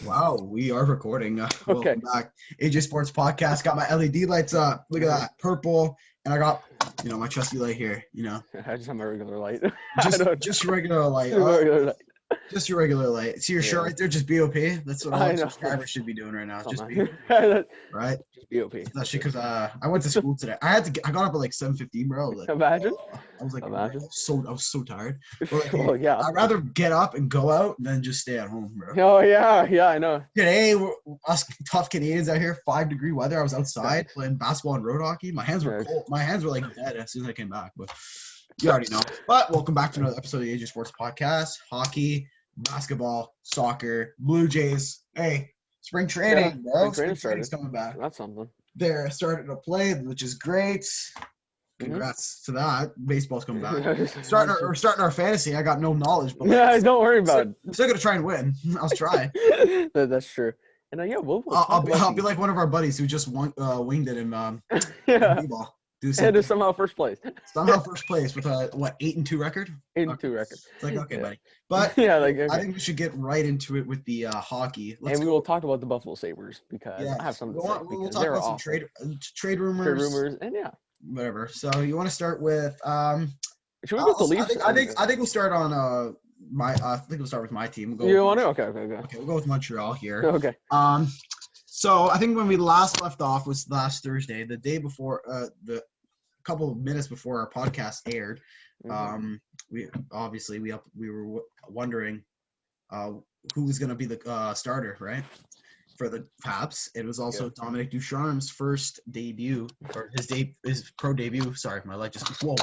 Wow, we are recording. Okay. Welcome back. AJ Sports Podcast. Got my LED lights up. Look at that. Purple. And I got, my trusty light here, I just have my regular light. I Just don't just your regular light. my regular light. Just your regular light. See your shirt Yeah. right there? Just BOP. That's what all I our know. subscribers should be doing right now. It's Just not BOP, mine. right? Just BOP. Especially because I went to school today. I got up at like 7:15, bro. Like, Imagine. I was like, bro, Imagine. I was so tired. But like, hey, Well, yeah. I'd rather get up and go out than just stay at home, bro. Oh yeah, yeah, I know. Today, us tough Canadians out here, 5-degree weather. I was outside playing basketball and road hockey. My hands were cold. My hands were like dead as soon as I came back. But you already know. But welcome back to another episode of the AJ Sports Podcast. Hockey, basketball, soccer, Blue Jays. Hey, spring training, bro. Spring training's coming back. That's something. They're starting to play, which is great. Congrats to that. Baseball's coming back. We're starting our fantasy. I got no knowledge, but Yeah, don't worry about I'm still gonna try and win. I'll try. it. That's true. And yeah, we'll I'll be like one of our buddies who just winged it in yeah. b-ball. And is somehow first place. Somehow first place with a 8-2 record. 8-2 record. It's like okay, Yeah. buddy. But Yeah, like okay. I think we should get right into it with the hockey. And we will talk about the Buffalo Sabres because Yeah, I have something to we'll say. talk Because about they're some awful. trade rumors. Trade rumors, and yeah. Whatever. So you want to start with Should we go with the Leafs? I think we'll start on I think we'll start with my team. You want to? Okay. Okay, we'll go with Montreal here. Okay. So I think when we last left off was last Thursday, the day before the couple of minutes before our podcast aired. We were wondering who was going to be the starter, right, for the Habs. It was also Dominic Ducharme's first debut, or his pro debut. Sorry, my light just whoa,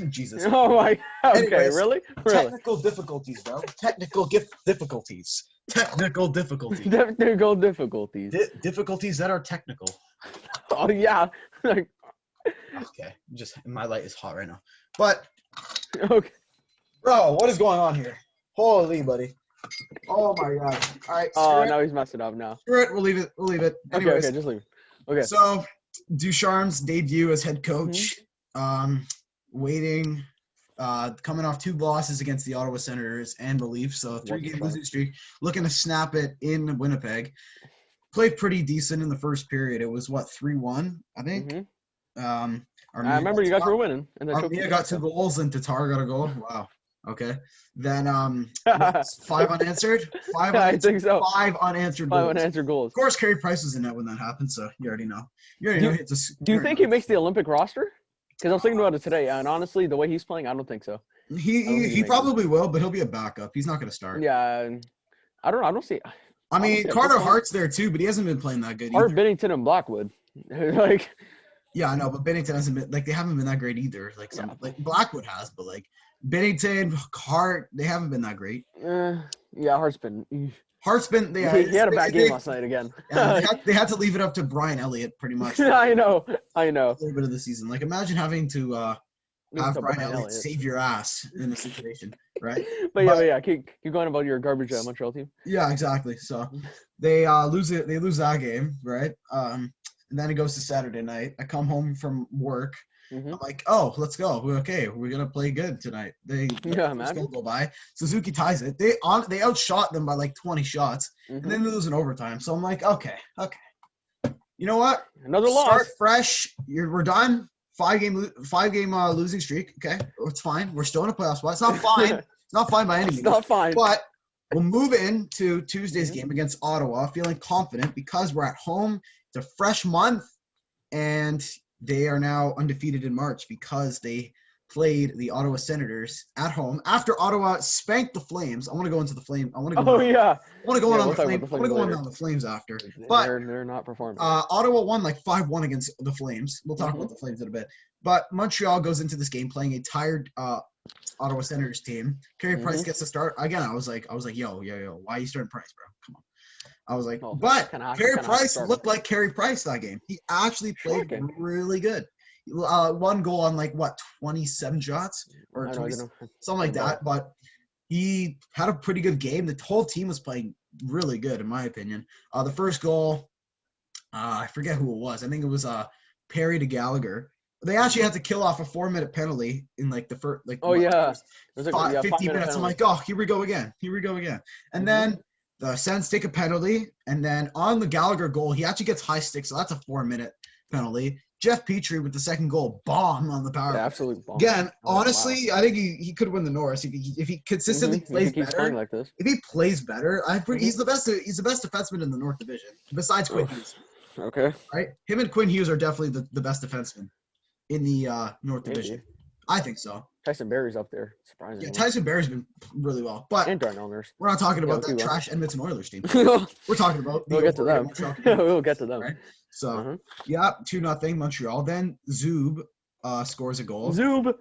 Jesus. Oh my. Okay, Anyways, really? Technical difficulties, bro. Technical difficulties. Technical difficulties. Technical difficulties. Difficulties that are technical. Oh yeah. Okay, just my light is hot right now. But Okay. bro, what is going on here? Holy buddy. Oh my god. All right. Oh, now he's messed it up now. Screw it. We'll leave it. Anyways, Okay, just leave it. Okay. so Ducharme's debut as head coach. Waiting. Coming off 2 losses against the Ottawa Senators and the Leafs, so 3-game losing streak. Looking to snap it in Winnipeg. Played pretty decent in the first period. It was 3-1, I think. I remember you guys were winning, and then Armia got 2 goals and Tatar got a goal. Wow. Okay. Then 5 unanswered. I think so. 5 unanswered 5 goals. unanswered goals. Of course, Carey Price was in that when that happened, so you already know. Do you think he makes the Olympic roster? Because I was thinking about it today, and honestly, the way he's playing, I don't think so. He probably will, but he'll be a backup. He's not going to start. Yeah, I don't see. I mean, Carter Hart's there too, but he hasn't been playing that good either. Hart, Binnington, and Blackwood. Like. Yeah, I know, but Binnington hasn't been they haven't been that great either. Like Blackwood has, but like Binnington, Hart, they haven't been that great. Yeah, Hart's been. He had a bad game last night again. They had to leave it up to Brian Elliott pretty much. I know. A little bit of the season. Like imagine having to have Brian Elliott save your ass in a situation, right? But keep going about your garbage Montreal team. Yeah, exactly. So they lose it. They lose that game, right? And then it goes to Saturday night. I come home from work. I'm like, oh, let's go. We're okay. We're gonna play good tonight. Let's go by. Suzuki ties it. They outshot them by like 20 shots, and then they lose in overtime. So I'm like, okay. You know what? Another loss. Start fresh. We're done. 5-game losing streak. Okay, it's fine. We're still in a playoff spot. It's not fine. It's not fine by any means. It's not fine. But we'll move into Tuesday's game against Ottawa, feeling confident because we're at home. It's a fresh month, and they are now undefeated in March because they played the Ottawa Senators at home after Ottawa spanked the Flames. I want to go into the Flames. I want to go. I want to go on the Flames. I want to go on the Flames after. But they're not performing. Ottawa won like 5-1 against the Flames. We'll talk about the Flames in a bit. But Montreal goes into this game playing a tired Ottawa Senators team. Carey Price gets to start again. I was like, yo, why are you starting Price, bro? Come on. I was like, but Carey Price looked like Carey Price that game. He actually played really good. 1 goal on 27 shots or 20, something like that. But he had a pretty good game. The whole team was playing really good, in my opinion. The first goal, I forget who it was. I think it was Perry to Gallagher. They actually had to kill off a 4-minute penalty in the first 15 minutes. I'm like, oh, here we go again. And then The Sens take a penalty, and then on the Gallagher goal, he actually gets high stick, so that's a 4-minute penalty. Jeff Petrie with the second goal, bomb on the power play. Absolute bomb. Again, honestly, I think he could win the Norris if he consistently plays If he keeps better. playing like this. If he plays better, he's the best defenseman in the North Division besides Quinn Hughes. Okay. Right, him and Quinn Hughes are definitely the best defenseman in the North Division. I think so. Tyson Berry's up there, surprisingly. Yeah, Tyson Berry's been really well, but and Darren Elmers. We're not talking about that trash Edmonton Oilers team. We're talking about we'll get to them. We'll get to them. Right? So, 2-0 Montreal. Then Zub scores a goal. Zub.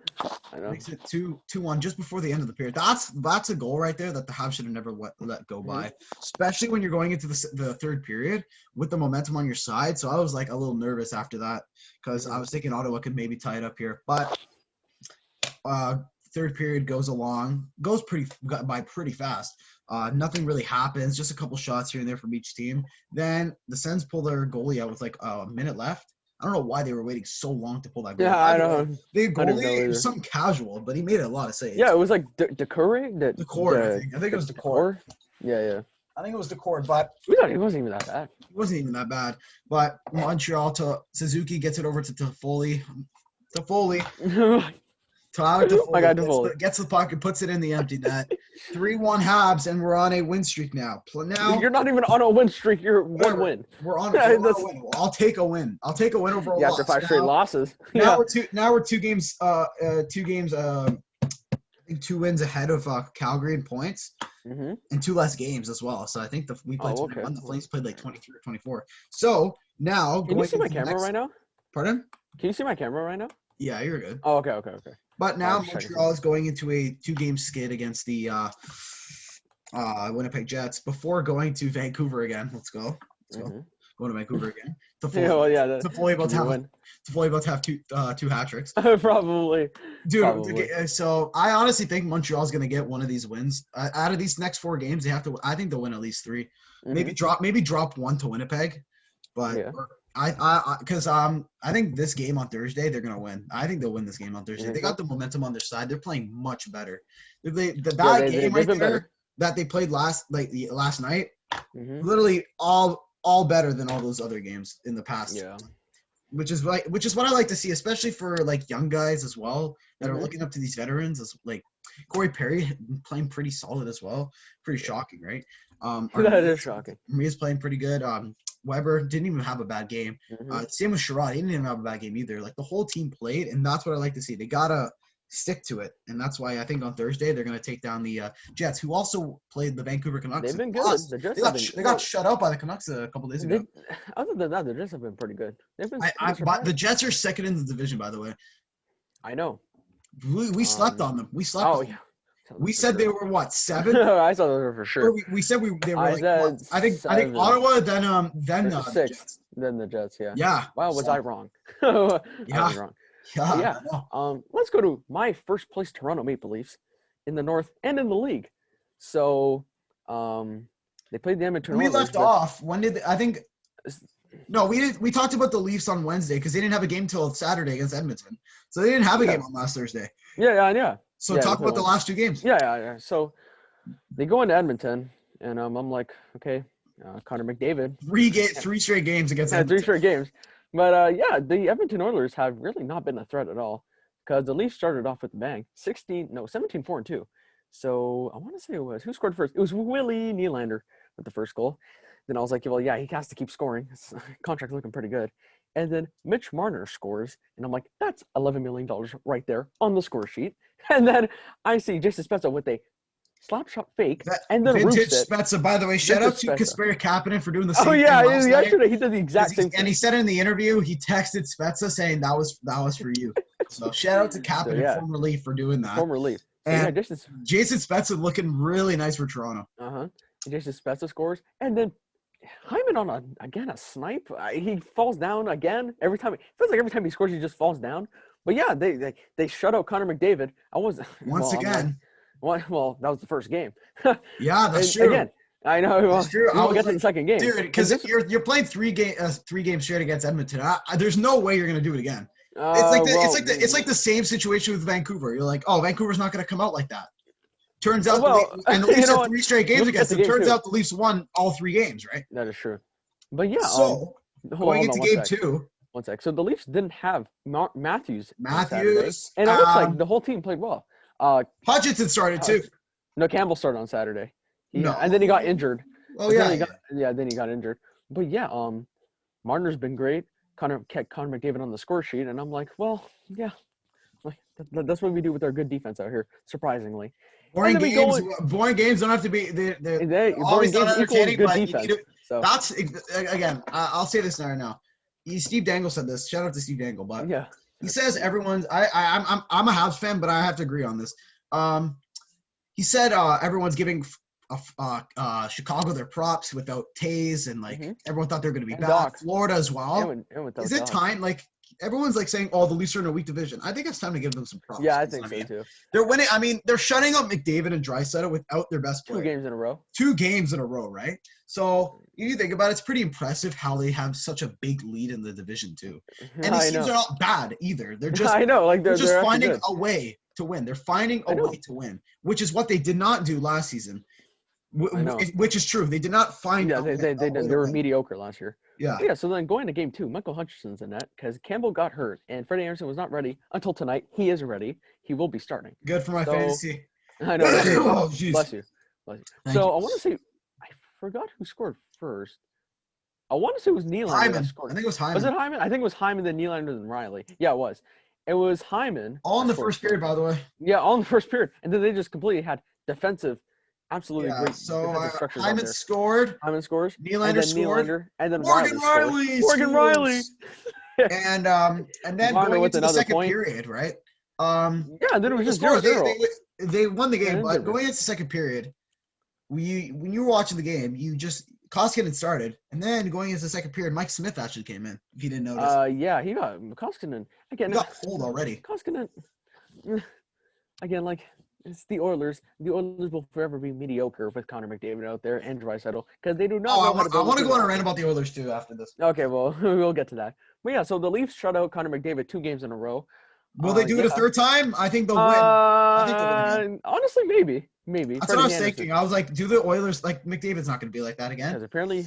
I know. Makes it 2-1 just before the end of the period. That's a goal right there that the Habs should have never let go by, especially when you're going into the third period with the momentum on your side. So I was like a little nervous after that because I was thinking Ottawa could maybe tie it up here, but. Third period goes by pretty fast. Nothing really happens. Just a couple shots here and there from each team. Then the Sens pull their goalie out with like a minute left. I don't know why they were waiting so long to pull that goal. Yeah, I know. The goalie was something casual, but he made a lot of saves. Yeah, it was like Decore. Decore, I think it was Decore. Yeah. I think it was Decore, but he wasn't even that bad. It wasn't even that bad. But Montreal to Suzuki gets it over to Toffoli. Tyler Toffoli gets the puck and puts it in the empty net. 3-1 Habs, and we're on a win streak now. You're not even on a win streak. You're one win. We're on a win. I'll take a win. I'll take a win over a loss. After 5 straight losses. Now we're two games. I think 2 wins ahead of Calgary in points, and 2 less games as well. So I think we played 21. The Flames played like 23 or 24. So now, can you see my camera right now? Pardon? Can you see my camera right now? Yeah, you're good. Oh, okay. But now Montreal is going into a 2-game skid against the Winnipeg Jets before going to Vancouver again. Let's go. Going to Vancouver again. Toffoli about to have two hat tricks. Probably. Dude, Probably. So I honestly think Montreal's going to get one of these wins. Out of these next 4 games, I think they'll win at least 3. Maybe drop 1 to Winnipeg. But I think this game on Thursday they're gonna win. I think they'll win this game on Thursday. They got the momentum on their side. They're playing much better. That game that they played last night, literally all better than all those other games in the past. Yeah. Which is what I like to see, especially for like young guys as well that are looking up to these veterans. As like Corey Perry playing pretty solid as well. Pretty shocking, right? That is shocking. He's playing pretty good. Weber didn't even have a bad game. Same with Sherrod. He didn't even have a bad game either. Like the whole team played, and that's what I like to see. They gotta stick to it, and that's why I think on Thursday they're gonna take down the Jets, who also played the Vancouver Canucks. They've been good. They got shut out by the Canucks a couple days ago. Other than that, the Jets have been pretty good. They've been. But the Jets are second in the division, by the way. I know. We slept on them. We slept. On them. We said they were what, 7? I thought they were for sure. We said they were like what? I think Ottawa, then the 6, Jets. Then the Jets, yeah. Yeah. Wow, was I wrong? I was wrong. Yeah. Let's go to my first place Toronto Maple Leafs in the North and in the league. So, they played the Edmonton Oilers. We left off. When did I think? No, we did. We talked about the Leafs on Wednesday because they didn't have a game till Saturday against Edmonton, so they didn't have a game on last Thursday. Yeah. So talk about the last 2 games. Yeah. So they go into Edmonton, and I'm like, okay, Connor McDavid. 3 straight games against Edmonton. 3 straight games. But, the Edmonton Oilers have really not been a threat at all because the Leafs started off with a bang. 17-4-2. So I want to say who scored first? It was Willie Nylander with the first goal. Then I was like, well, yeah, he has to keep scoring. His contract's looking pretty good. And then Mitch Marner scores, and I'm like, that's $11 million right there on the score sheet. And then I see Jason Spezza with a slap shot fake, and then vintage Spezza. By the way, shout out to Kasperi Kapanen for doing the same. Oh yeah, yesterday he did the exact same thing. And he said in the interview, he texted Spezza saying that was for you. So shout out to Kapanen, former Leaf, for doing that. Former Leaf. And Jason Spezza looking really nice for Toronto. Jason Spezza scores, and then Hyman on a snipe. He falls down again every time. It feels like every time he scores, he just falls down. But yeah, they shut out Connor McDavid. Once again. Well, that was the first game. Yeah, that's true. Again, I know. That's true. We'll get to the second game, dude. Because if you're playing 3 games straight against Edmonton, there's no way you're gonna do it again. It's like the same situation with Vancouver. You're like, oh, Vancouver's not gonna come out like that. Turns out, Well, and the Leafs you know had what? 3 straight games Look at against the them. game Turns too. out the Leafs won all 3 games, right? That is true. But yeah, So going hold into on one game sec. 2, One sec. So the Leafs didn't have Matthews on Saturday, Matthews, and it looks like the whole team played well. Hutchinson started too. No, Campbell started on Saturday. No, And then he got injured. oh yeah, Then he got injured. But yeah, Marner's been great. Kept Connor McDavid on the score sheet, and I'm like, well, yeah, like that's what we do with our good defense out here, surprisingly. Boring And then games. Boring games don't have to be. They're boring always not games equals entertaining, good but defense. you need to. So That's again. I'll say this right now. Steve Dangle said this. Shout out to Steve Dangle, but yeah, he says everyone's. I'm a Habs fan, but I have to agree on this. He said everyone's giving Chicago their props without Taze, and like everyone thought they were going to be And bad. Doc. Florida as well. And Is it Doc. time? Like everyone's like saying, "Oh, the Leafs are in a weak division." I think it's time to give them some props. Yeah, I think so too. They're winning. I mean, they're shutting up McDavid and Draisaitl without their best player. 2 games in a row. 2 games in a row, right? So if you think about it, it's pretty impressive how they have such a big lead in the division too. And these teams are not bad either. They're just I know, like they're just finding good. a way to win. They're finding a way to win, which is what they did not do last season. Which is true. They did not find. Yeah, they were mediocre last year. Yeah. Yeah. So then going to game 2, Michael Hutchinson's in net because Campbell got hurt and Freddie Anderson was not ready until tonight. He is ready. He will be starting. Good for my fantasy. I know. Oh, Bless you. I want to say, I forgot who scored first. I want to say it was Nylander. Hyman. That scored. I think it was Hyman. Was it Hyman? I think it was Hyman, then Nylander, then Riley. Yeah, it was. It was Hyman. All in the first period, by the way. Yeah, all in the first period. And then they just completely had defensive, absolutely great so defensive structures out Hyman there. scored. Hyman scores. Nylander scored. And then Morgan Riley. Morgan Riley. And then Marner going into the second point. period, right? Yeah, then it was just 0-0. They won the game, but going into the second period, when you were watching the game, Koskinen had started, and then going into the second period, Mike Smith actually came in. If you didn't notice, yeah, he got Koskinen again. He got pulled already. Koskinen, again, like it's the Oilers. The Oilers will forever be mediocre with Connor McDavid out there and Draisaitl because they do not know how to. I want to go on a rant about the Oilers too after this. Okay, well, we'll get to that. But yeah, so the Leafs shut out Connor McDavid 2 games in a row. Will they do it a third time? I think they'll win. I think they'll win again. Honestly, maybe. That's what I was thinking. I was like, do the Oilers, like, McDavid's not going to be like that again? Because apparently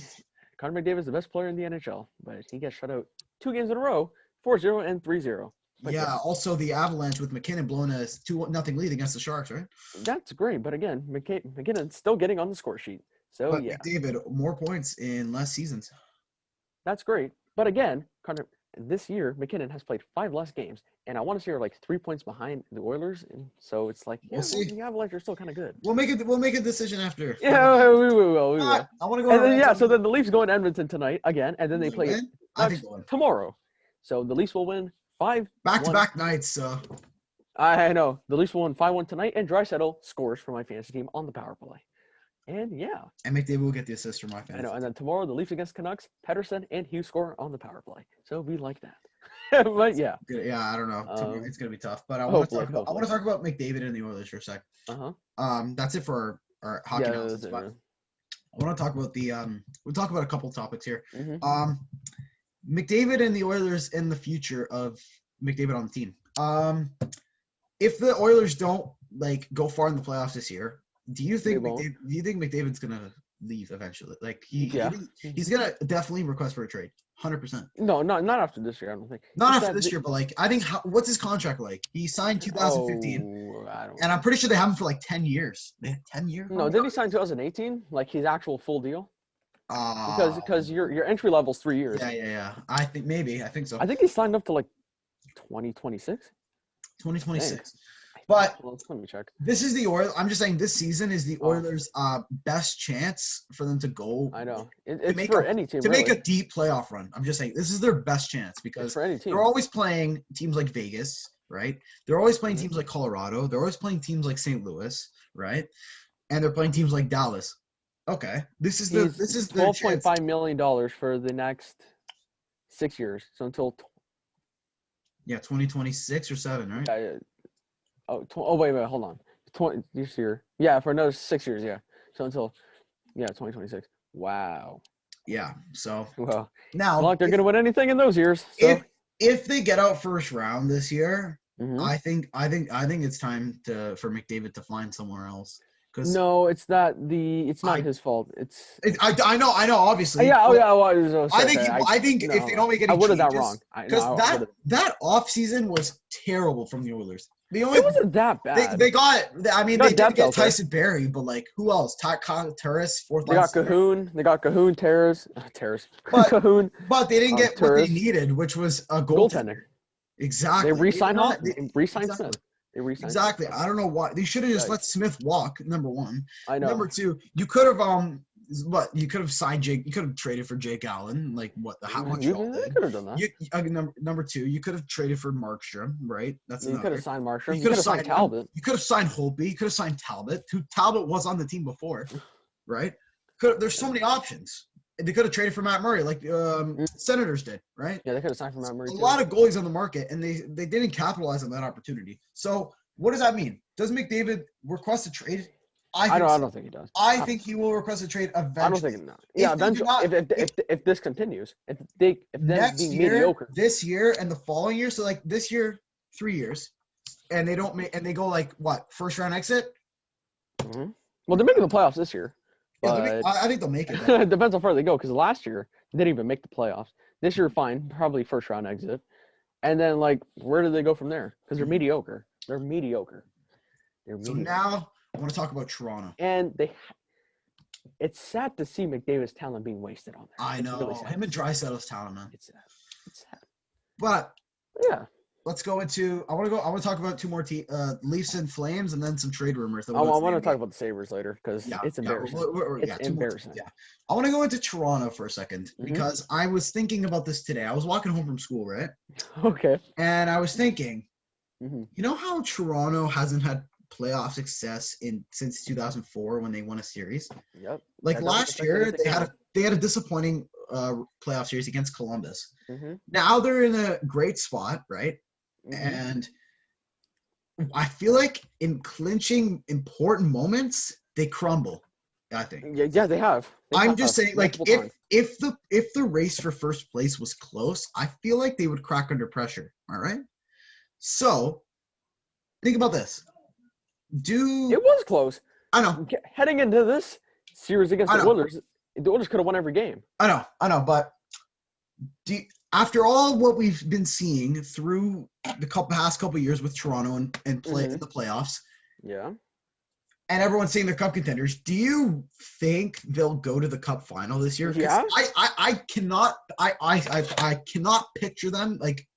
Connor McDavid's the best player in the NHL, but he gets shut out 2 games in a row, 4-0 and 3-0. But yeah, also the Avalanche with McKinnon blowing a 2-0 lead against the Sharks, right? That's great, but again, McKinnon's still getting on the score sheet. So, but yeah. McDavid, more points in less seasons. That's great. But again, this year, McKinnon has played 5 less games, and I want to say we're like 3 points behind the Oilers, and so it's like, we'll see. The Avalanche are still kind of good. We'll make a decision after. Yeah, we will. I want to go. And then, so then the Leafs go in Edmonton tonight again, and then they play tomorrow. So the Leafs will win 5 back-to-back nights. So I know the Leafs will win 5-1 tonight, and Draisaitl scores for my fantasy team on the power play. And yeah. And McDavid will get the assist for my fantasy. I know. And then tomorrow, the Leafs against Canucks, Pettersson and Hughes score on the power play. So we like that. But yeah. Yeah, I don't know. It's gonna be tough. But I want to talk about McDavid and the Oilers for a sec. That's it for our hockey analysis. But I want to talk about we'll talk about a couple topics here. McDavid and the Oilers and the future of McDavid on the team. If the Oilers don't go far in the playoffs this year, do you think McDavid's gonna leave eventually? Like he's gonna definitely request for a trade, 100%. No, not after this year. I don't think. Not after this year, but I think what's his contract like? He signed 2015, and I'm pretty sure they have him for 10 years. They had 10 years. No, did he sign 2018? Like his actual full deal? Because your entry level's 3 years. Yeah. I think so. I think he signed up to 2026. 2026. But let me check. This is the Oilers. I'm just saying this season is the Oilers' best chance for them to go. I know. It's for any team. To make a deep playoff run. I'm just saying this is their best chance because for any team. They're always playing teams like Vegas, right? They're always playing teams like Colorado. They're always playing teams like St. Louis, right? And they're playing teams like Dallas. Okay, this is $12.5 million for the next 6 years. So until 2026 or 7, right? Wait, hold on. This year. Yeah, for another 6 years, yeah. So until 2026. Wow. Yeah. So well, now not like they're gonna win anything in those years. So. If they get out first round this year, I think it's time for McDavid to find somewhere else. Because No, it's not his fault. I know, obviously. Yeah, oh But yeah, well, I was gonna I say, think okay, I think if they no, don't make I any worded that wrong. changes, because I worded that off season was terrible from the Oilers. The it only wasn't that bad. they got. I mean, They they got did depth get out there. Tyson Barrie, but like who else? Turris, fourth They line got center. Cahoon. They got Cahoon, Terrace, But Cahoon, but they didn't get what they Turris, needed, which was a goaltender. goaltender. They Exactly. They did re-signed not. Hoffman. They re-signed Exactly. Smith. They re-signed Smith. Exactly. I don't know why they should have just let Yikes. Smith walk. Number one. I know. Number two, you could have you could have signed Jake. You could have traded for Jake Allen, like what the Montreal They did. could have done that. Number two, you could have traded for Markstrom, right? That's You another. could have signed Marshall. You You could have signed Talbot. You could have signed Holtby. You could have signed Talbot. Who Talbot was on the team before, right? There's so many options. They could have traded for Matt Murray, like Senators did, right? Yeah, they could have signed for Matt Murray. A lot of goalies on the market, and they didn't capitalize on that opportunity. So what does that mean? Does McDavid request a trade? I don't think he does. I think he will request a trade eventually. I don't think no. Yeah, eventually. If this continues, if next being year, mediocre, this year and the following year, so like this year, 3 years, and they don't make, and they go like what, first round exit? Mm-hmm. Well, they're making the playoffs this year. Yeah, I think they'll make it. It depends how far they go, because last year they didn't even make the playoffs. This year, fine, probably first round exit, and then like where do they go from there? Because they're mediocre. They're mediocre. So now I want to talk about Toronto. And it's sad to see McDavid's talent being wasted on there. I know. Really him and Draisaitl's talent, man. It's sad. It's sad. But yeah. Let's go into. I want to talk about two more Leafs and Flames, and then some trade rumors. I want to talk about the Sabres later because it's embarrassing. It's embarrassing. I want to go into Toronto for a second because I was thinking about this today. I was walking home from school, right? Okay. And I was thinking, you know how Toronto hasn't had playoff success since 2004 when they won a series? Yep. Like last year, they had a disappointing playoff series against Columbus. Now they're in a great spot, right? And I feel like in clinching important moments, they crumble. I think. Yeah, they have. I'm just saying, like, if the race for first place was close, I feel like they would crack under pressure. All right. So, think about this. It was close. I know. Heading into this series against the Oilers could have won every game. I know, but after all what we've been seeing through the past couple of years with Toronto and play in the playoffs, yeah, and everyone's saying they're cup contenders, do you think they'll go to the cup final this year? Yeah, I cannot picture them like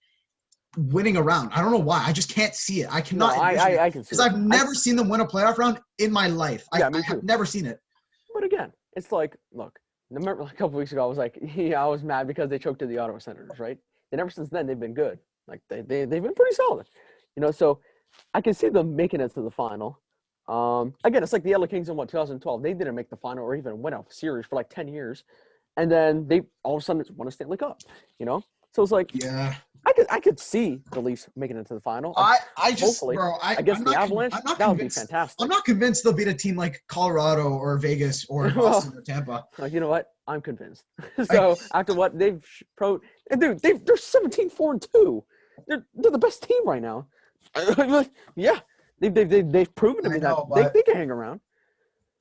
winning a round. I don't know why. I just can't see it. I cannot. No, I can see it because I've never seen them win a playoff round in my life. Yeah, I have never seen it. But again, it's like, look. Remember a couple weeks ago, I was like, I was mad because they choked to the Ottawa Senators, right? And ever since then, they've been good. Like they've been pretty solid, So I can see them making it to the final. Again, it's like the LA Kings in 2012. They didn't make the final or even win a series for like 10 years, and then they all of a sudden won a Stanley Cup. So it's like, yeah, I could see the Leafs making it to the final. I just, hopefully, bro, against the Avalanche, that would be fantastic. I'm not convinced they'll beat a team like Colorado or Vegas or Boston or Tampa. You know what? I'm convinced. So after what they've they're 17-4-2. They're the best team right now. Yeah, they've proven to me that they can hang around.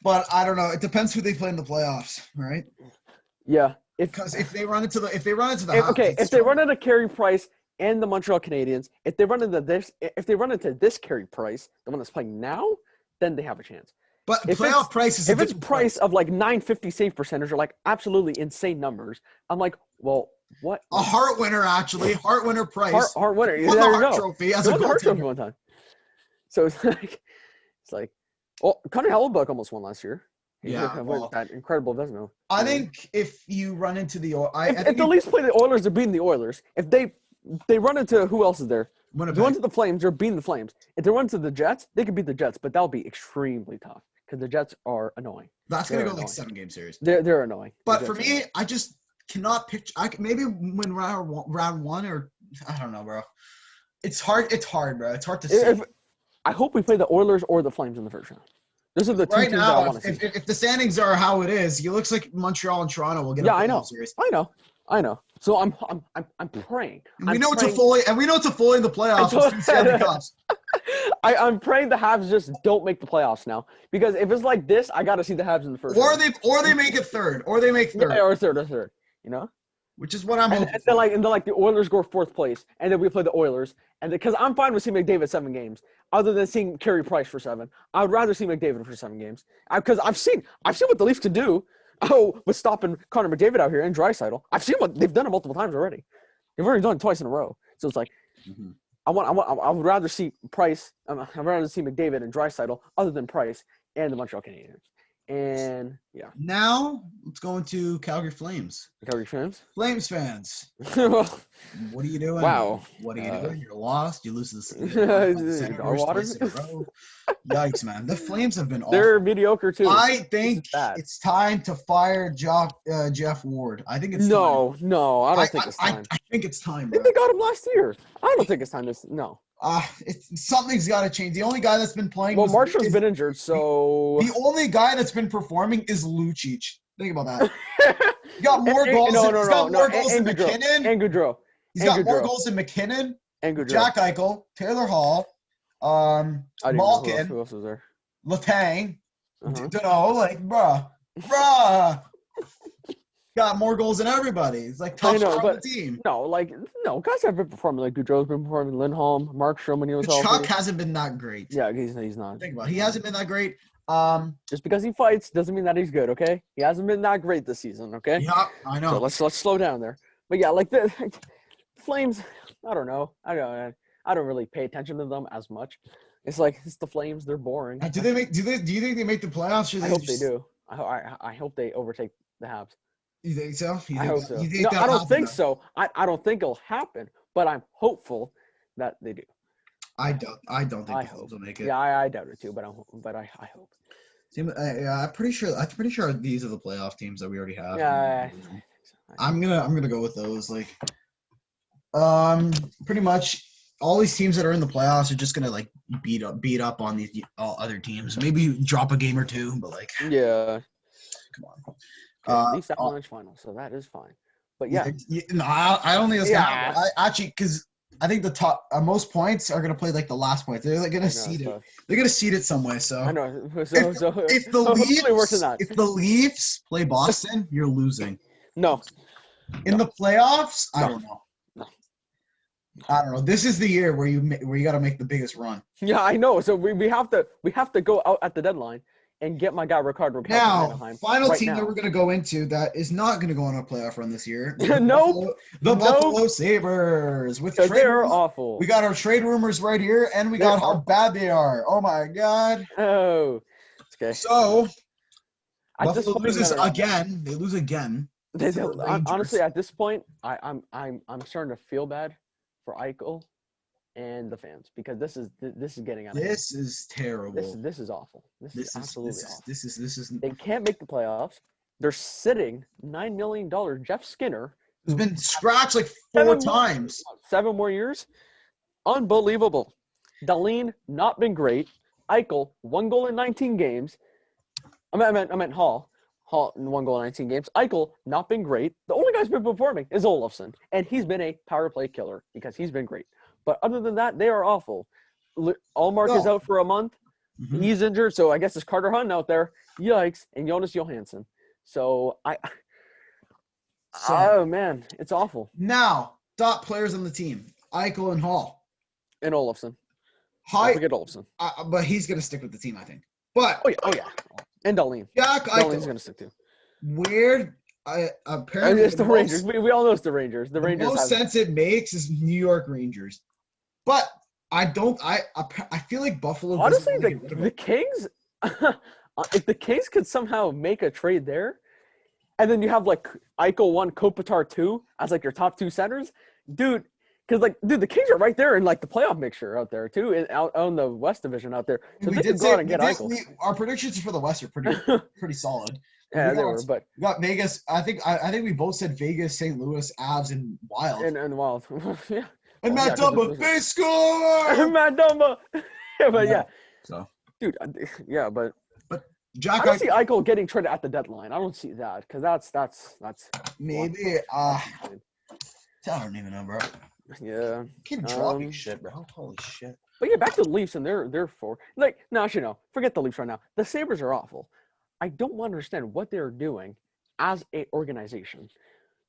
But I don't know. It depends who they play in the playoffs, right? Yeah. Because if they run into the Habs, if they run into Carey Price and the Montreal Canadiens, if they run into this Carey Price, the one that's playing now, then they have a chance. But playoff Price is if it's Price of like 950 save percentage or like absolutely insane numbers, I'm like, well, what? A Hart winner, actually. Hart winner Price. Hart winner. Won the Hart Trophy as a goaltender. Hart Trophy one time. So it's like, well, Connor Hellebuyck almost won last year. That incredible Vezina. I think if you run into if the Leafs play the Oilers, they're beating the Oilers. If they run into who else is there? If they run into the Flames, they're beating the Flames. If they run into the Jets, they could beat the Jets, but that'll be extremly tough because the Jets are annoying. That's gonna go like 7-game series. They're annoying. But for me, I just cannot picture. Maybe when round one or I don't know, bro. It's hard. It's hard, bro. It's hard to see. I hope we play the Oilers or the Flames in the first round. Those are the two teams that I want to see. If the standings are how it is, it looks like Montreal and Toronto will get a playoff series. I know. So I'm praying. And we know it's a Foley in the playoffs with 2 Stanley Cups. I'm praying the Habs just don't make the playoffs now. Because if it's like this, I got to see the Habs in the first round. Or they make it third. Or they make third. Yeah, or third. You know? Which is what I'm hoping And for. then the Oilers go fourth place, and then we play the Oilers, and because I'm fine with seeing McDavid 7 games, other than seeing Carey Price for 7. I would rather see McDavid for 7 games because I've seen what the Leafs can do. Oh, with stopping Connor McDavid out here and Draisaitl. I've seen what they've done it multiple times already. They've already done it twice in a row. So it's like, I would rather see Price. I'd rather see McDavid and Draisaitl other than Price and the Montreal Canadiens. And yeah. Now let's go into Calgary Flames. Calgary Flames. Flames fans. Well, what are you doing? wow. What are you doing? You're lost. You lose to the Senators twice in a row. Yikes, man. The Flames have been awful. They're mediocre too. I think it's time to fire Jeff Ward. I think it's time. No, I don't think it's time. I think it's time, I think they got him last year. I don't think it's time to no. Something's got to change. The only guy that's been playing. Well, Marshall's been injured, so the only guy that's been performing is Lucic. Think about that. He got more goals. He's got more goals than McKinnon. And Goudreau. He's got more goals than McKinnon. And Goudreau. Jack Eichel, Taylor Hall, Malkin, who else was there? Letang. Don't know, bruh. Got more goals than everybody. It's like top scorer on the team. No, guys have been performing. Like Goudreau's been performing. Lindholm, Markstrom when he was healthy. Chuck hasn't been that great. Yeah, he's not. Think about it. He hasn't been that great. Just because he fights doesn't mean that he's good. Okay, he hasn't been that great this season. Okay. Yeah, I know. So let's slow down there. But yeah, like the Flames. I don't know. I don't really pay attention to them as much. It's the Flames. They're boring. Do you think they make the playoffs? I hope they do. I hope they overtake the Habs. You think so? I hope so. No, I don't think so. I don't think it'll happen, but I'm hopeful that they do. I don't think the Habs will make it. Yeah, I doubt it too, but I hope. I'm pretty sure these are the playoff teams that we already have. Yeah, I'm gonna go with those. Pretty much all these teams that are in the playoffs are just gonna beat up on these other teams. Maybe drop a game or two, but yeah. Come on. At least that orange final, so that is fine. But yeah, I don't think it's gonna happen. Actually, because I think the top most points are gonna play the last point. They're gonna seed it. They're gonna seed it some way. So I know. If the Leafs play Boston, you're losing. No. In the playoffs, I don't know. I don't know. This is the year where you got to make the biggest run. Yeah, I know. So we have to go out at the deadline and get my guy Ricardo. Now, final team that we're going to go into that is not going to go on a playoff run this year. Nope. The Buffalo Sabres. They're awful. We got our trade rumors right here, and we got how bad they are. Oh, my God. Oh. Okay. So, Buffalo loses again. They lose again. Honestly, at this point, I'm starting to feel bad for Eichel and the fans because this is getting out of hand. This is terrible. This is awful. This is absolutely awful. This is. They can't make the playoffs. They're sitting $9 million Jeff Skinner, who's been scratched 4 times. 7 more years. Unbelievable. Dahlin not been great. Eichel 1 goal in 19 games. I meant Hall. Hall 1 goal in 19 games. Eichel not been great. The only guy who's been performing is Olofsson, and he's been a power play killer because he's been great. But other than that, they are awful. Allmark is out for a month. Mm-hmm. He's injured, so I guess it's Carter Hunt out there. Yikes. And Jonas Johansson. So, oh, man, it's awful. Now, top players on the team. Eichel and Hall. And Olofsson. Don't forget Olofsson. But he's going to stick with the team, I think. But Oh, yeah. And Dahlin. Jack Eichel. Dalin's going to stick too. Weird. Apparently, it's the Rangers. We all know it's the Rangers. The Rangers. The most sense it makes is New York Rangers. But I feel like Buffalo. Honestly, the Kings. If the Kings could somehow make a trade there, and then you have Eichel 1, Kopitar 2 as your top 2 centers, dude. Because the Kings are right there in the playoff mixture out there too, out on the West Division out there. So they could go out and get Eichel. Our predictions for the West are pretty solid. Yeah, they were. But we got Vegas. I think we both said Vegas, St. Louis, Avs, and Wild. And Wild. Yeah. And Matt Dumba, big score. Matt Dumba. Yeah, but yeah. So, dude, yeah, but Jack, I don't see Eichel getting traded at the deadline. I don't see that because that's maybe. I don't even know, bro. Yeah. Kid dropping shit, bro. Holy shit. But yeah, back to the Leafs and they're for like no, actually no, forget the Leafs right now. The Sabres are awful. I don't understand what they're doing as a organization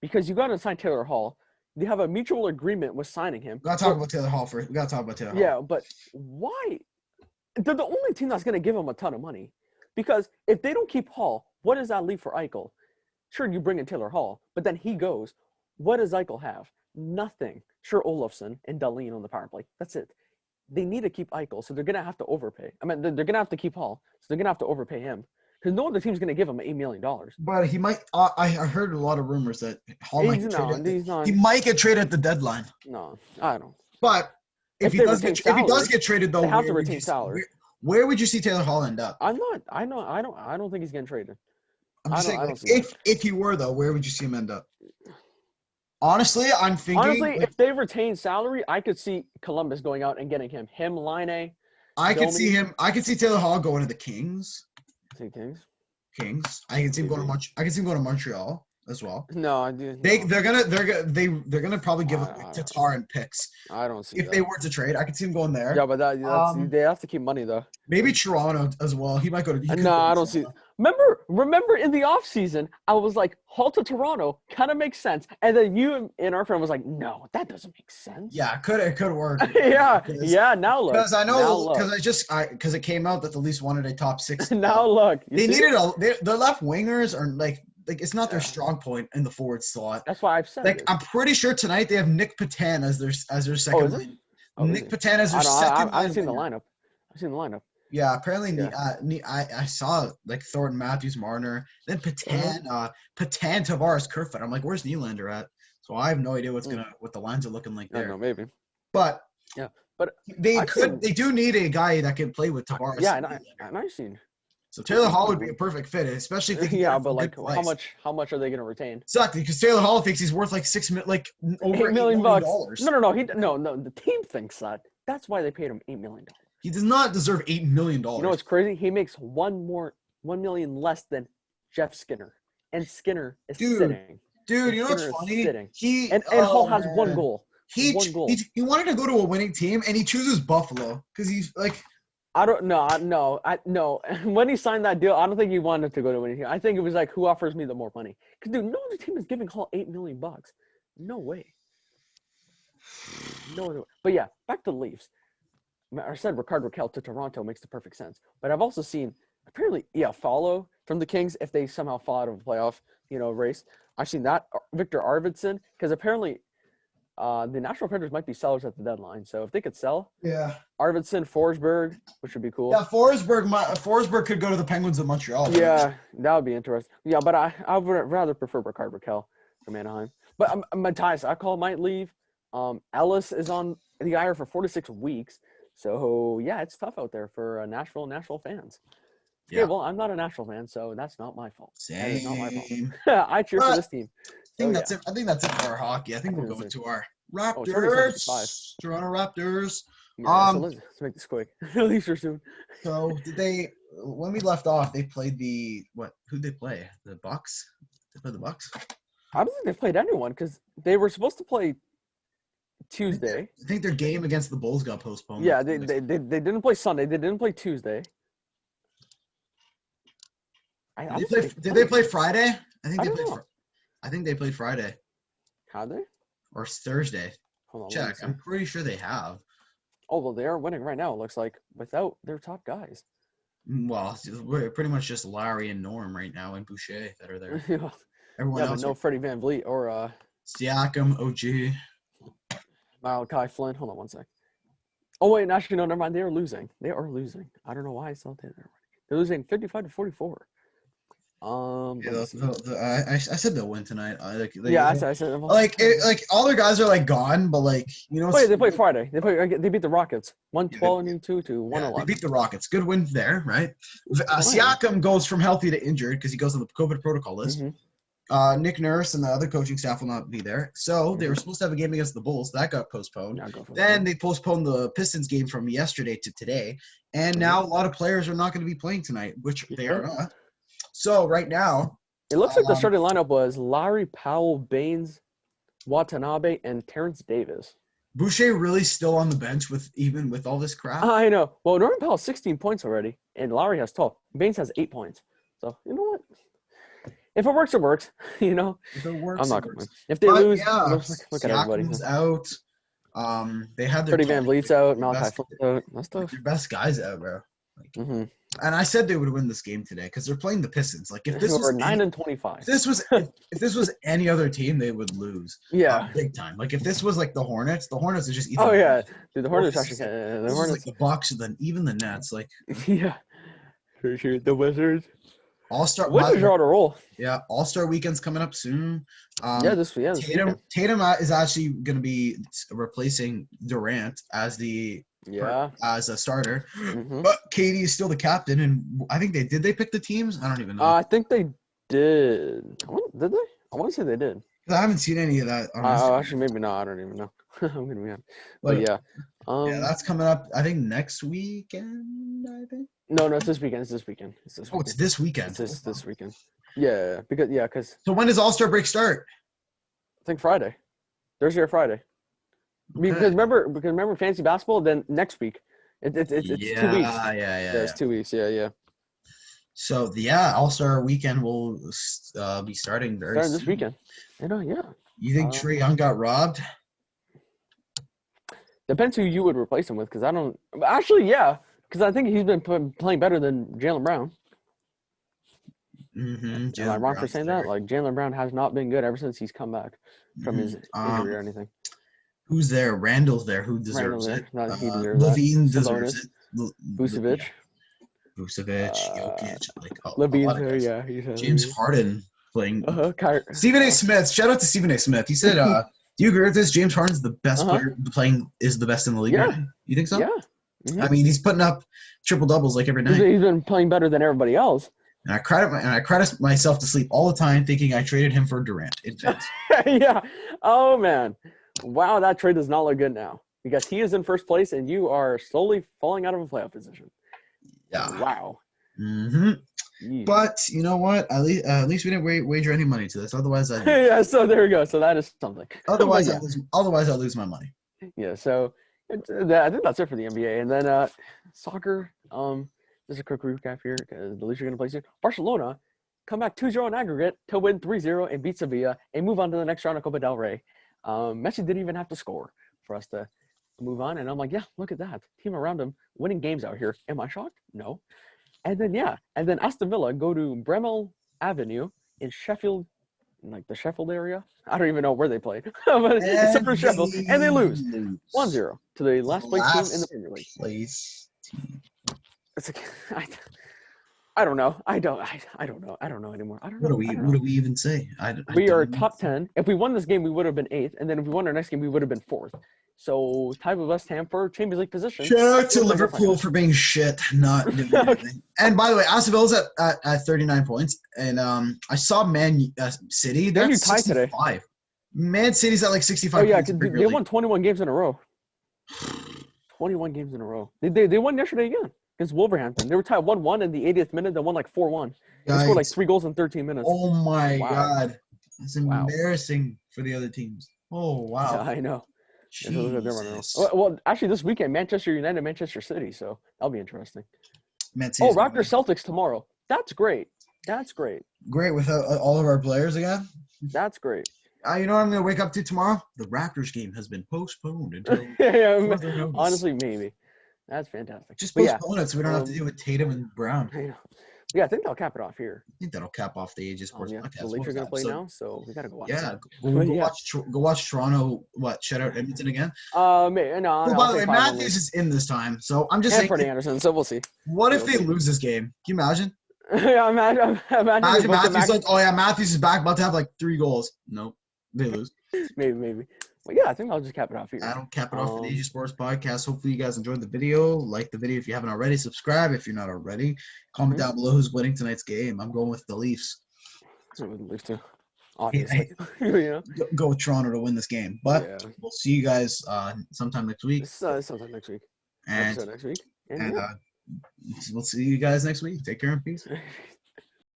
because you got to sign Taylor Hall. They have a mutual agreement with signing him. We gotta talk about Taylor Hall first. We gotta talk about Taylor Hall. Yeah, but why? They're the only team that's going to give him a ton of money because if they don't keep Hall, what does that leave for Eichel? Sure, you bring in Taylor Hall, but then he goes. What does Eichel have? Nothing. Sure, Olofsson and Dahlin on the power play. That's it. They need to keep Eichel, so they're going to have to overpay. I mean, they're going to have to keep Hall, so they're going to have to overpay him because no other team's going to give him $8 million. But he might. I heard a lot of rumors that Hall might get traded. He might get traded at the deadline. No, I don't. But if he does get traded, though, they have to retain salary. Where would you see Taylor Hall end up? I don't think he's getting traded. I'm just saying, if he were though, where would you see him end up? Honestly, I'm thinking. If they retain salary, I could see Columbus going out and getting him. Line. I could see him. I could see Taylor Hall going to the Kings. Kings. I can see him going to Montreal as well. No, I do. They're gonna probably give Tatar and picks. I don't see if that. They were to trade. I could see him going there. Yeah, but they have to keep money though. Maybe Toronto as well. He might go to. No, I don't see. Remember in the offseason, I was like, Hall to Toronto kind of makes sense, and then you and our friend was like, no, that doesn't make sense. Yeah, it could work. yeah. Now look. Because I know because it came out that the Leafs wanted a top 6. Now look. They needed their left wingers are like it's not their strong point in the forward slot. That's why I've said. I'm pretty sure tonight they have Nick Patan as their second line. Nick Patan as their second line. I've seen the lineup. Yeah, apparently I saw like Thornton, Matthews, Marner, then Patan, Tavares, Kerfoot. I'm like, where's Nylander at? So I have no idea what the lines are looking like there. I don't know, maybe. But yeah, but they do need a guy that can play with Tavares. Yeah, and I've seen. So Taylor Hall would be a perfect fit, especially if they but like how much are they going to retain? Exactly, because Taylor Hall thinks he's worth like over $8 million. No. The team thinks that. That's why they paid him $8 million. He does not deserve $8 million. You know what's crazy? He makes $1 million less than Jeff Skinner, and Skinner is sitting. Dude, you know what's funny? And Hall has one goal. He wanted to go to a winning team, and he chooses Buffalo because he's like. I don't know. No. When he signed that deal, I don't think he wanted to go to a winning team. I think it was like, who offers me the more money? Because dude, no other team is giving Hall $8 million. No way. No other way. But yeah, back to the Leafs. I said Rickard Rakell to Toronto makes the perfect sense. But I've also seen apparently, follow from the Kings if they somehow fall out of a playoff, race. I've seen that Victor Arvidsson because apparently the Nashville Predators might be sellers at the deadline. So if they could sell, Arvidsson, Forsberg, which would be cool. Yeah, Forsberg could go to the Penguins of Montreal. Yeah, that would be interesting. Yeah, but I would rather prefer Rickard Rakell from Anaheim. But Matthias Ekholm might leave. Ellis is on the IR for 4 to 6 weeks. So, yeah, it's tough out there for Nashville fans. Yeah, well, I'm not a Nashville fan, so that's not my fault. Same. That is not my fault. I cheer for this team. I think that's it for our hockey. I think we'll go into our Raptors. Toronto Raptors. Yeah, so let's make this quick. Leafs are soon. So when we left off, they played who'd they play? The Bucks? They played the Bucks? I don't think they played anyone because they were supposed to play Tuesday. I think their game against the Bulls got postponed. Yeah, they didn't play Sunday. They didn't play Tuesday. Did they play Friday? I think they played Friday. Have they? Or Thursday. Hold on. Check. I'm pretty sure they have. Oh, well, they are winning right now, it looks like, without their top guys. Well, we're pretty much just Larry and Norm right now and Boucher that are there. Everyone else. But no Freddie Van Vliet or Siakam, OG. Malachi Flynn. Hold on one sec. Oh, wait. Actually, no, never mind. They are losing. I don't know why I saw that. They're losing 55-44. I said they'll win tonight. I said like all their guys are gone, but Wait, they played Friday. They beat the Rockets 112 to 111. They beat the Rockets. Good win there, right? Siakam goes from healthy to injured because he goes on the COVID protocol list. Mm-hmm. Nick Nurse and the other coaching staff will not be there. So they were supposed to have a game against the Bulls. That got postponed. Then they postponed the Pistons game from yesterday to today. And now a lot of players are not going to be playing tonight, which they are not. So right now, it looks like the starting lineup was Larry, Powell, Baines, Watanabe, and Terrence Davis. Boucher really still on the bench even with all this crap? I know. Well, Norman Powell has 16 points already, and Lowry has 12. Baines has 8 points. So, you know what? If it works, it works. You know? If it works, I'm it not works. going to. If they But lose, yeah, look at everybody. Siakam's out. They had Freddie Van Vliet's out. Malachi Flynn's out. That's tough. their best guys out, bro. Like, Mm-hmm. and I said they would win this game today because they're playing the Pistons. Like if this was We're 9-25. if this was any other team, they would lose. Yeah. Big time. Like if this was like the Hornets are just eating. Oh yeah, dude. The Hornets This actually. is The Hornets. like the Bucks, and then even the Nets. Like Yeah. For sure. The Wizards. All-Star. Wizards are on a roll. Yeah, All-Star weekend's coming up soon. This weekend. Tatum is actually going to be replacing Durant as as a starter. Mm-hmm. But Katie is still the captain, and I think they pick the teams. I don't even know. I think they did. Did they? I want to say they did. I haven't seen any of that. Actually, maybe not. I don't even know. I'm gonna be honest. But yeah. Yeah, that's coming up. I think next weekend. I think. No, it's this weekend. It's this weekend. Oh, it's this weekend. It's this weekend. Yeah, because. So when does All-Star break start? I think Friday, Thursday or Friday. Okay. Because remember fantasy basketball. Then next week, it's 2 weeks. Yeah. It's 2 weeks. Yeah. So All-Star weekend will be starting Starting soon. this weekend. I know. Yeah. You think Trae Young got robbed? Depends who you would replace him with, because I don't. Actually, yeah, because I think he's been playing better than Jaylen Brown. Mm-hmm. Am I wrong for saying that? Like Jaylen Brown has not been good ever since he's come back from his injury or anything. Who's there? Randall's there. Who deserves it? He deserves Levine that. deserves it. Vucevic, Jokic, Levine's there. Yeah, James Harden playing. Stephen A. Smith. Shout out to Stephen A. Smith. He said, "Do you agree with this? James Harden's the best player playing. Is the best in the league. Yeah. Right now? You think so? Yeah. Mm-hmm. I mean, he's putting up triple doubles like every night. He's been playing better than everybody else. And I credit myself to sleep all the time thinking I traded him for Durant. Yeah. Oh man. Wow, that trade does not look good now because he is in first place and you are slowly falling out of a playoff position. Yeah. Wow. Mm-hmm. Yeah. But you know what? At least we didn't wager any money to this. Otherwise, yeah. So there we go. So that is something. Otherwise, I lose my money. Yeah. So I think that's it for the NBA. And then soccer. Just a quick recap here because the Leafs are going to play soon. Barcelona come back 2-0 in aggregate to win 3-0 and beat Sevilla and move on to the next round of Copa del Rey. Messi didn't even have to score for us to move on. And I'm like, yeah, look at that. Team around him winning games out here. Am I shocked? No. And then Aston Villa go to Bremel Avenue in Sheffield, like the Sheffield area. I don't even know where they played. But it's for Sheffield. And they lose 1-0 to the last place team in the Premier League. It's like, I don't know. I don't know. I don't know anymore. I don't know. What do we even say? We are top 10. If we won this game, we would have been 8th. And then if we won our next game, we would have been 4th. So tie with West Ham for Champions League position. Shout out to Liverpool for being shit, not doing anything. And by the way, Aston Villa's at 39 points. And I saw Man City. They're at 65. Man City's at like 65 Oh, yeah, points. they won 21 games in a row. 21 games in a row. They won yesterday again. Against Wolverhampton. They were tied 1-1 in the 80th minute. They won like 4-1. They scored like 3 goals in 13 minutes. Oh, my God. It's embarrassing for the other teams. Oh, wow. Yeah, I know. Well, actually, this weekend, Manchester United, Manchester City. So that'll be interesting. Raptors Celtics tomorrow. That's great. Great with all of our players again? That's great. You know what I'm going to wake up to tomorrow? The Raptors game has been postponed until honestly, maybe. That's fantastic. Just postpone it so we don't have to deal with Tatum and Brown. I know. Yeah, I think they'll cap it off here. I think that'll cap off the Aegis Sports podcast. The Leafs are going to play now, so we got to go watch that. Go watch Toronto, Shut out Edmonton again? No. Well, by the way, Matthews is in this time, so I'm just saying. Freddie Anderson, so we'll see. What if they lose this game? Can you imagine? Yeah, imagine Matthews like, oh yeah, Matthews is back, about to have like 3 goals. Nope, they lose. Maybe. Well, yeah, I think I'll just cap it off here. I don't cap it off for the Aegis Sports Podcast. Hopefully you guys enjoyed the video. Like the video if you haven't already. Subscribe if you're not already. Comment down below who's winning tonight's game. I'm going with the Leafs. I'm with the Leafs too. Obviously. Yeah. Go with Toronto to win this game. But we'll see you guys sometime next week. Sometime next week. And next week. And we'll see you guys next week. Take care and peace.